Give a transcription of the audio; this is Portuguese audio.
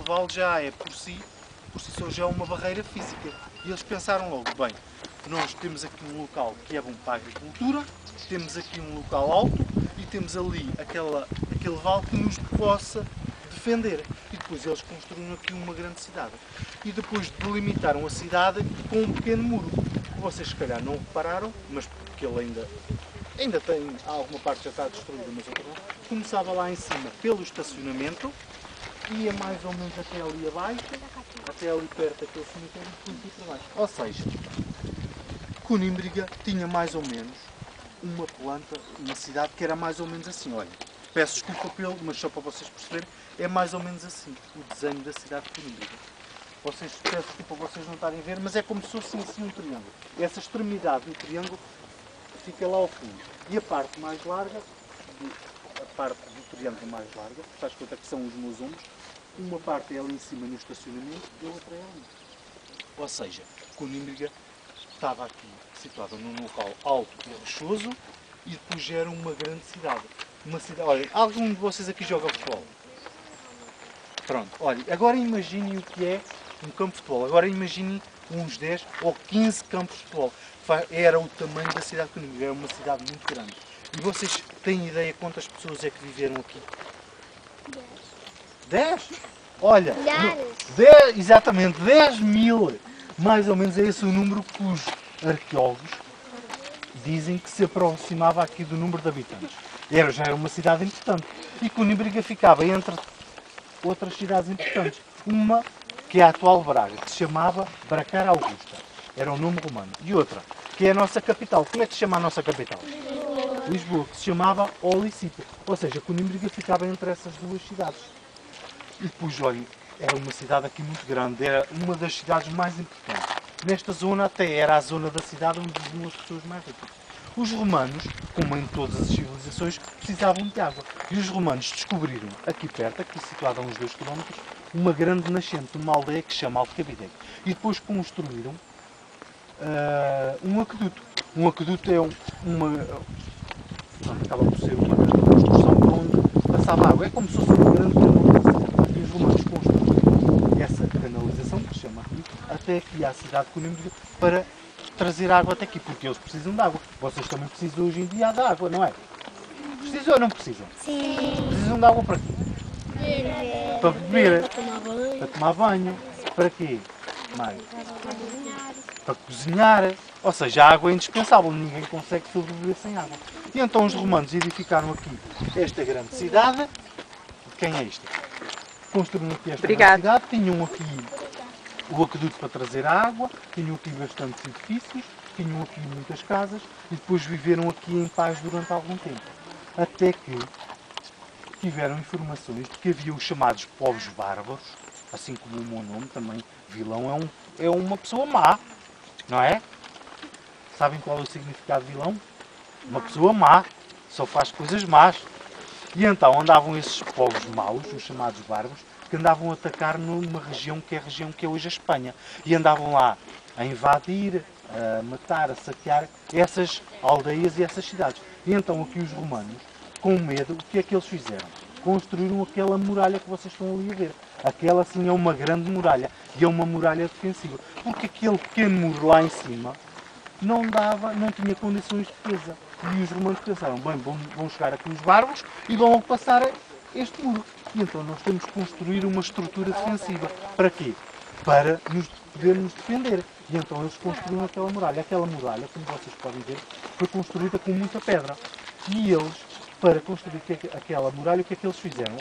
vale já é por si só já é uma barreira física. E eles pensaram logo, bem, nós temos aqui um local que é bom para a agricultura, temos aqui um local alto e temos ali aquele vale que nos possa defender. E depois eles construíram aqui uma grande cidade. E depois delimitaram a cidade com um pequeno muro. Vocês se calhar não repararam, mas porque ele ainda tem, alguma parte já está destruída, mas outra não. Começava lá em cima pelo estacionamento, ia mais ou menos até ali abaixo, até ali perto daquele cemitério e depois ia para baixo. Ou seja, Conímbriga tinha mais ou menos uma planta, uma cidade que era mais ou menos assim. Olha, peço desculpa pelo, mas só para vocês perceberem, é mais ou menos assim o desenho da cidade de Conímbriga. Peço desculpa vocês não estarem a ver, mas é como se fosse assim um triângulo. Essa extremidade do triângulo fica lá ao fundo. E a parte mais larga, a parte do triângulo mais larga, faz conta que são os meus ombros, uma parte é ali em cima no estacionamento e a outra é ali. Ou seja, Conímbriga estava aqui situada num local alto e rochoso e depois era uma grande cidade. Uma cidade. Olha, algum de vocês aqui joga futebol? Pronto, olha, agora imaginem o que é um campo de futebol. Agora imaginem uns 10 ou 15 campos de futebol. Era o tamanho da cidade de Conímbriga, era uma cidade muito grande. E vocês têm ideia quantas pessoas é que viveram aqui? 10? Olha, 10, exatamente, 10.000. Mais ou menos é esse o número que os arqueólogos dizem que se aproximava aqui do número de habitantes. Já era uma cidade importante. E Conímbriga ficava entre outras cidades importantes. Uma que é a atual Braga, que se chamava Bracara Augusta. Era o nome romano. E outra, que é a nossa capital. Como é que se chama a nossa capital? Lisboa, que se chamava Olicito. Ou seja, Conímbriga ficava entre essas duas cidades. E depois, olha, era uma cidade aqui muito grande, era uma das cidades mais importantes. Nesta zona até era a zona da cidade onde viviam as pessoas mais ricas. Os romanos, como em todas as civilizações, precisavam de água. E os romanos descobriram, aqui perto, aqui situado a uns 2 km, uma grande nascente, uma aldeia que se chama Alcabideiro. E depois construíram um aqueduto. Um aqueduto é acaba por ser uma construção por onde passava água. É como se fosse uma grande canalização. E os romanos construíram essa canalização, que se chama aqui, até aqui à cidade de Conímbriga, para trazer água até aqui, porque eles precisam de água. Vocês também precisam hoje em dia de água, não é? Precisam ou não precisam? Sim. Precisam de água para quê? Beber. Para beber. Para tomar banho. Para tomar banho. Para quê? Mais? Para cozinhar. Ou seja, a água é indispensável. Ninguém consegue sobreviver sem água. E então os romanos edificaram aqui esta grande cidade. De quem é isto? Construíram aqui esta grande cidade. Tinham aqui o aqueduto para trazer a água. Tinham aqui bastantes edifícios. Tinham aqui muitas casas. E depois viveram aqui em paz durante algum tempo. Até que tiveram informações de que havia os chamados povos bárbaros, assim como o meu nome também, vilão é uma pessoa má, não é? Sabem qual é o significado de vilão? Uma pessoa má, só faz coisas más. E então andavam esses povos maus, os chamados bárbaros, que andavam a atacar numa região que é hoje a Espanha. E andavam lá a invadir, a matar, a saquear essas aldeias e essas cidades. E então aqui os romanos, com medo, o que é que eles fizeram? Construíram aquela muralha que vocês estão ali a ver. Aquela sim é uma grande muralha e é uma muralha defensiva. Porque aquele pequeno muro lá em cima não tinha condições de defesa. E os romanos pensaram, bem, vão chegar aqui os bárbaros e vão passar este muro. E então nós temos que construir uma estrutura defensiva. Para quê? Para nos podermos defender. E então eles construíram aquela muralha. Aquela muralha, como vocês podem ver, foi construída com muita pedra. E eles, para construir aquela muralha, o que é que eles fizeram?